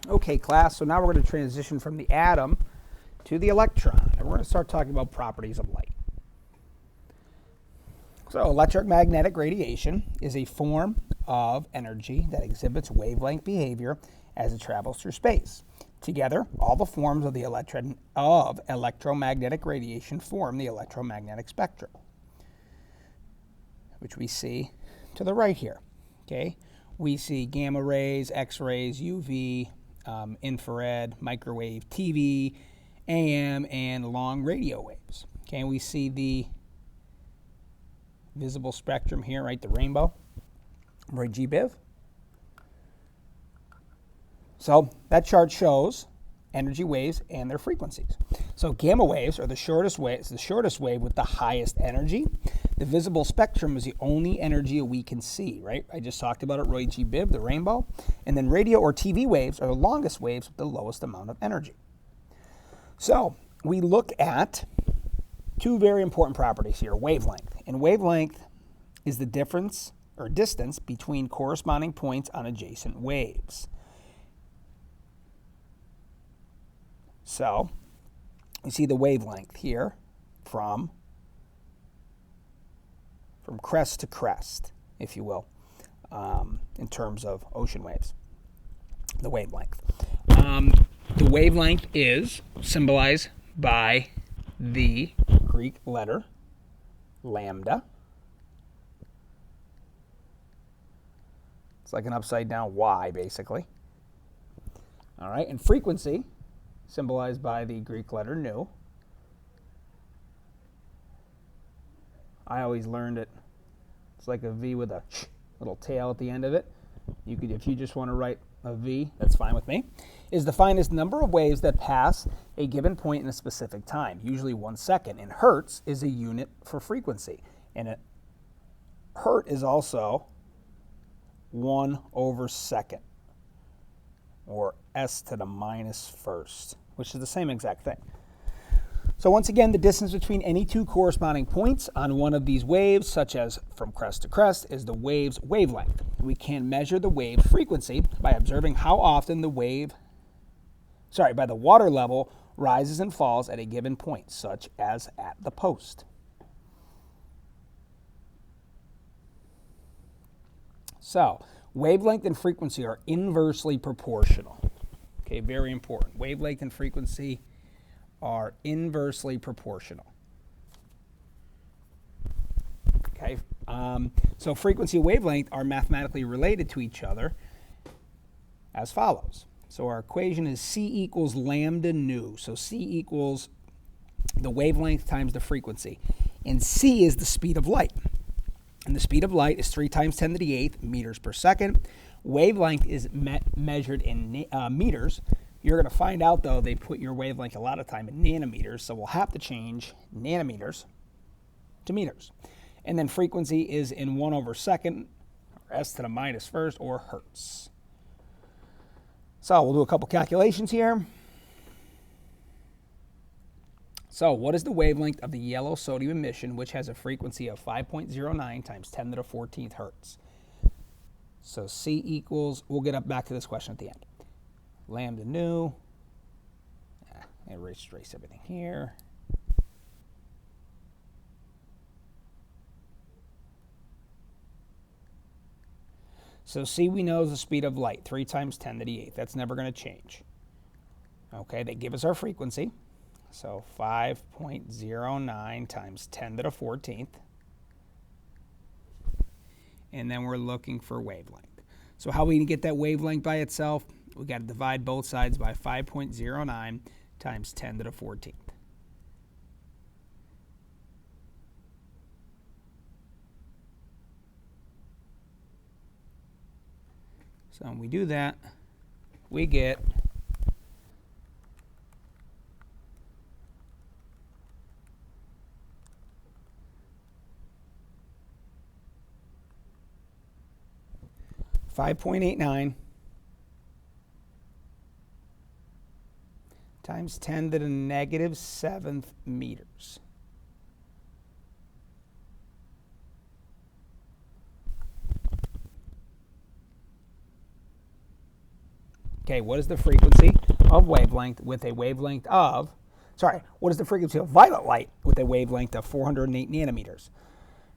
Okay, class, so now we're going to transition from the atom to the electron, and we're going to start talking about properties of light. So electromagnetic radiation is a form of energy that exhibits wavelength behavior as it travels through space. Together, all the forms of the electromagnetic radiation form the electromagnetic spectrum, which we see to the right here. Okay, we see gamma rays, X-rays, UV, infrared, microwave, TV, AM, and long radio waves. Okay, and we see the visible spectrum here, right? The rainbow, Roy G. Biv. So that chart shows energy waves and their frequencies. So gamma waves are the shortest wave with the highest energy. The visible spectrum is the only energy we can see, right? I just talked about it, Roy G. Biv, the rainbow. And then radio or TV waves are the longest waves with the lowest amount of energy. So we look at two very important properties here, wavelength. And wavelength is the difference or distance between corresponding points on adjacent waves. So you see the wavelength here from crest to crest, if you will, in terms of ocean waves, the wavelength. The wavelength is symbolized by the Greek letter lambda. It's like an upside down Y, basically. All right, and frequency, symbolized by the Greek letter nu. I always learned it. It's like a V with a little tail at the end of it. You could, if you just want to write a V, that's fine with me. Is the finest number of waves that pass a given point in a specific time, usually 1 second. And hertz is a unit for frequency. And a hertz is also 1/second, or s to the minus first, which is the same exact thing. So once again, the distance between any two corresponding points on one of these waves, such as from crest to crest, is the wave's wavelength. We can measure the wave frequency by observing how often the water level rises and falls at a given point, such as at the post. So, wavelength and frequency are inversely proportional. Okay, very important. Wavelength and frequency are inversely proportional. Okay, so frequency and wavelength are mathematically related to each other as follows. So our equation is C equals lambda nu. So C equals the wavelength times the frequency. And C is the speed of light. And the speed of light is 3 times 10 to the 8th meters per second. Wavelength is measured in meters. You're going to find out, though, they put your wavelength a lot of time in nanometers, so we'll have to change nanometers to meters. And then frequency is in 1/second, or s to the minus first, or hertz. So we'll do a couple calculations here. So what is the wavelength of the yellow sodium emission, which has a frequency of 5.09 times 10 to the 14th hertz? So C equals, we'll get back to this question at the end. Lambda nu, erase everything here. So C we know is the speed of light, 3 times 10 to the 8th. That's never going to change. Okay, they give us our frequency. So 5.09 times 10 to the 14th. And then we're looking for wavelength. So how are we going to get that wavelength by itself? We got to divide both sides by 5.09 times 10 to the 14th. So when we do that, we get 5.89 times 10 to the negative 7th meters. Okay, what is the frequency of wavelength with a wavelength of, what is the frequency of violet light with a wavelength of 408 nanometers?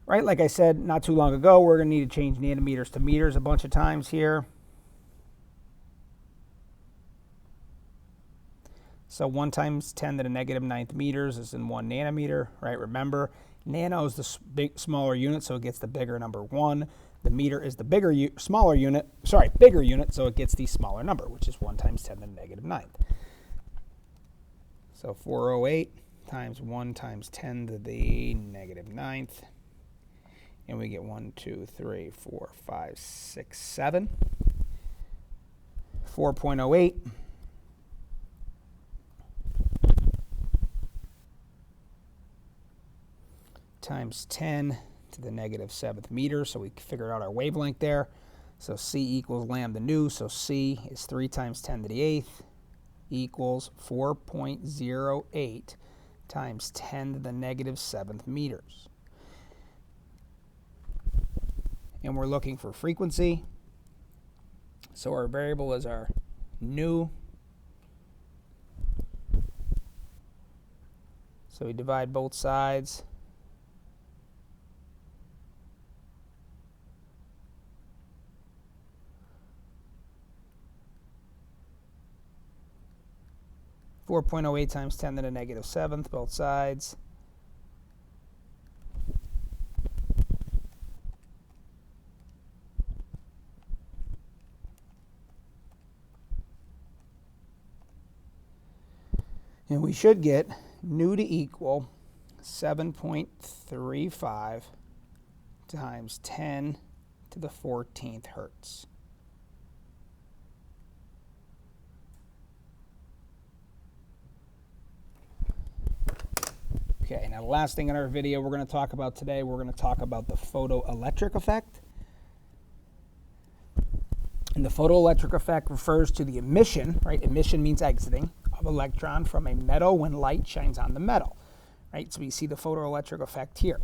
Right, like I said not too long ago, we're going to need to change nanometers to meters a bunch of times here. So 1 times 10 to the negative 9th meters is in 1 nanometer, right? Remember, nano is the smaller unit, so it gets the bigger number 1. The meter is the bigger unit, so it gets the smaller number, which is 1 times 10 to the negative 9th. So 408 times 1 times 10 to the negative 9th. And we get 1, 2, 3, 4, 5, 6, 7. 4.08 times 10 to the negative 7th meter. So we figured out our wavelength there. So C equals lambda nu. So C is 3 times 10 to the 8th equals 4.08 times 10 to the negative 7th meters. And we're looking for frequency. So our variable is our nu. So we divide both sides. .08 times 10 to the negative 7th, both sides. And we should get nu to equal 7.35 times 10 to the 14th hertz. Okay, now the last thing in our video we're going to talk about today, we're going to talk about the photoelectric effect. And the photoelectric effect refers to the emission, right? Emission means exiting, of electron from a metal when light shines on the metal, right? So we see the photoelectric effect here.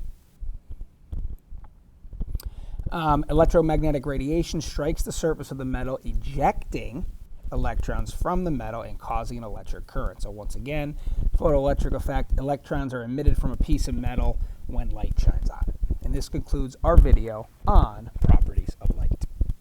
Electromagnetic radiation strikes the surface of the metal, ejecting electrons from the metal and causing an electric current. So once again, photoelectric effect, electrons are emitted from a piece of metal when light shines on it. And this concludes our video on